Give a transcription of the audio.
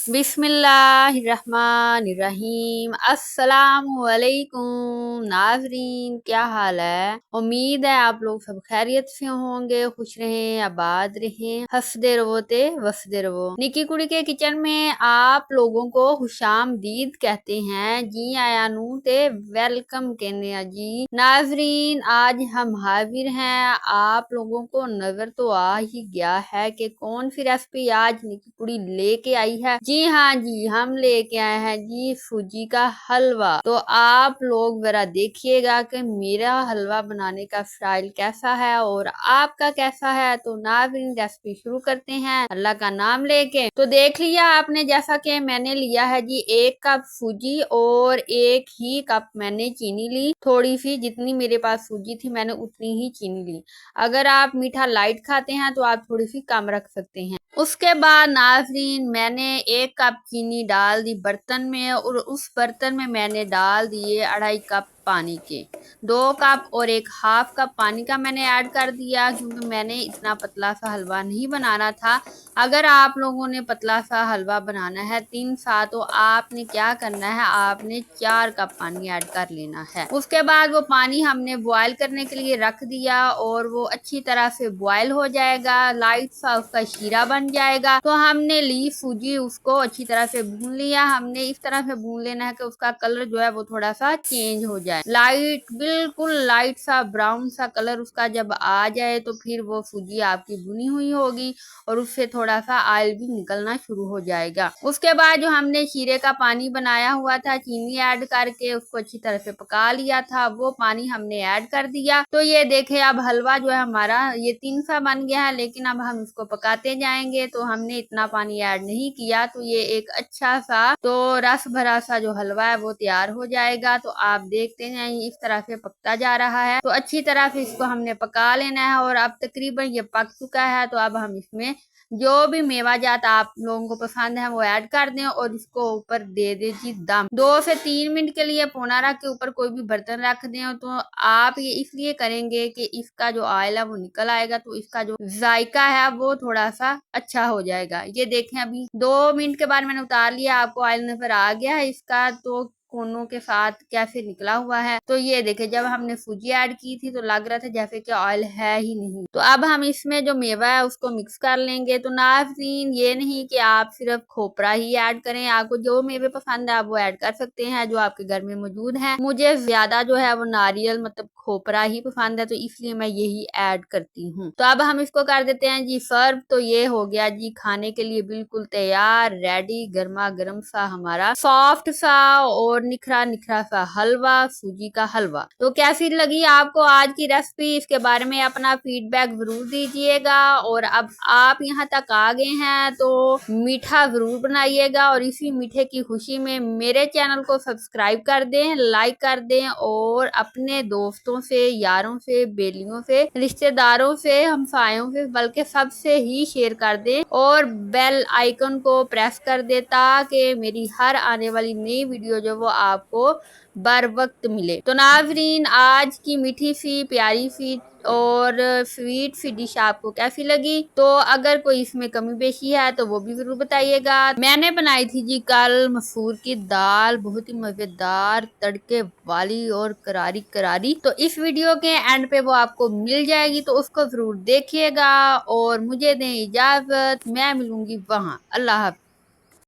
बिस्मिल्लाहिर्रहमानिर्रहीम। अस्सलामुअलैकुम नाज़रीन, क्या हाल है। उम्मीद है आप लोग सब खैरियत से होंगे, खुश रहें, आबाद रहें, हंसदे रहो ते वसदे रहो। निकी कुड़ी के किचन में आप लोगों को खुशामदीद कहते हैं। जी आया नू ते वेलकम कहने हैं जी। नाज़रीन, आज हम हाजिर हैं। आप लोगों को नजर तो आ ही गया है कि कौन सी रेसिपी आज निकी कुड़ी लेके आई है। जी हाँ जी, हम लेके आए हैं जी सूजी का हलवा। तो आप लोग जरा देखिएगा कि मेरा हलवा बनाने का स्टाइल कैसा है और आपका कैसा है। तो नाज़रीन, रेसिपी शुरू करते हैं अल्लाह का नाम लेके। तो देख लिया आपने, जैसा कि मैंने लिया है जी 1 कप सूजी और 1 ही कप मैंने चीनी ली। थोड़ी सी, जितनी मेरे पास सूजी थी मैंने उतनी ही चीनी ली। अगर आप मीठा लाइट खाते हैं तो आप थोड़ी सी कम रख सकते हैं। उसके बाद नाज़रीन, मैंने 1 कप चीनी डाल दी बर्तन में और उस बर्तन में मैंने डाल दिए 2.5 कप पानी के। 2 कप और 1 हाफ कप पानी का मैंने ऐड कर दिया, क्योंकि मैंने इतना पतला सा हलवा नहीं बनाना था। अगर आप लोगों ने पतला सा हलवा बनाना है 3 सा, तो आपने क्या करना है, आपने 4 कप पानी ऐड कर लेना है। उसके बाद वो पानी हमने बॉयल करने के लिए रख दिया और वो अच्छी तरह से बॉयल हो जाएगा, लाइट सा उसका शीरा बन जाएगा। तो हमने ली सूजी, उसको अच्छी तरह से भून लिया। हमने इस तरह से भून लेना है कि उसका कलर जो है वो थोड़ा सा चेंज हो जाए, लाइट, बिल्कुल लाइट सा ब्राउन सा कलर उसका जब आ जाए तो फिर वो सूजी आपकी भुनी हुई होगी और उससे थोड़ा सा ऑयल भी निकलना शुरू हो जाएगा। उसके बाद जो हमने शीरे का पानी बनाया हुआ था, चीनी ऐड करके उसको अच्छी तरह से पका लिया था, वो पानी हमने ऐड कर दिया। तो ये देखे, अब हलवा जो है हमारा ये 3 सा बन गया है, लेकिन अब हम इसको पकाते जाएंगे। तो हमने इतना पानी ऐड नहीं किया, तो ये एक अच्छा सा तो रस भरा सा जो हलवा है वो तैयार हो जाएगा। तो आप देखते हैं इस तरह से पकता जा रहा है। तो अच्छी तरह से इसको हमने पका लेना है और अब तकरीबन ये पक चुका है। तो अब हम इसमें जो भी मेवा जात आप लोगों को पसंद है वो ऐड कर दें और इसको ऊपर दे दे जी दम। 2 से 3 मिनट के लिए पौना रख के ऊपर कोई भी बर्तन रख दें। तो आप ये इसलिए करेंगे कि इसका जो ऑयल है वो निकल आएगा, तो इसका जो जायका है वो थोड़ा सा अच्छा हो जाएगा। ये देखें, अभी 2 मिनट के बाद मैंने उतार लिया, आपको ऑयल नजर आ गया है इसका, तो कोनों के साथ कैसे निकला हुआ है। तो ये देखे, जब हमने सूजी ऐड की थी तो लग रहा था जैसे कि ऑयल है ही नहीं। तो अब हम इसमें जो मेवा है उसको मिक्स कर लेंगे। तो नाज़रीन, ये नहीं कि आप सिर्फ खोपरा ही ऐड करें, आपको जो मेवे पसंद है आप वो ऐड कर सकते हैं जो आपके घर में मौजूद है। मुझे ज्यादा जो है वो नारियल मतलब खोपरा ही पसंद है, तो इसलिए मैं यही ऐड करती हूँ। तो अब हम इसको कर देते हैं जी सर्व। तो ये हो गया जी खाने के लिए बिल्कुल तैयार, रेडी, गर्मा गर्म सा हमारा सॉफ्ट सा और निखरा निखरा सा हलवा, सूजी का हलवा। तो कैसी लगी आपको आज की रेसिपी, इसके बारे में अपना फीडबैक जरूर दीजिएगा। और अब आप यहाँ तक आ गए हैं तो मीठा जरूर बनाइएगा और इसी मीठे की खुशी में मेरे चैनल को सब्सक्राइब कर दें, लाइक कर दें और अपने दोस्तों से, यारों से, बेलियों से, रिश्तेदारों से, हमसायों से, बल्कि सबसे ही शेयर कर दें और बेल आइकन को प्रेस कर दे, ताकि मेरी हर आने वाली नई वीडियो जो वो आपको बर वक्त मिले। तो नाजरीन, आज की मीठी सी प्यारी सी और स्वीट सी डिश आपको कैसी लगी। तो अगर कोई इसमें कमी पेशी है तो वो भी जरूर बताइएगा। मैंने बनाई थी जी कल मसूर की दाल, बहुत ही मजेदार तड़के वाली और करारी करारी। तो इस वीडियो के एंड पे वो आपको मिल जाएगी, तो उसको जरूर देखिएगा और मुझे दें इजाजत, मैं मिलूंगी वहाँ। अल्लाह हाफ़िज़।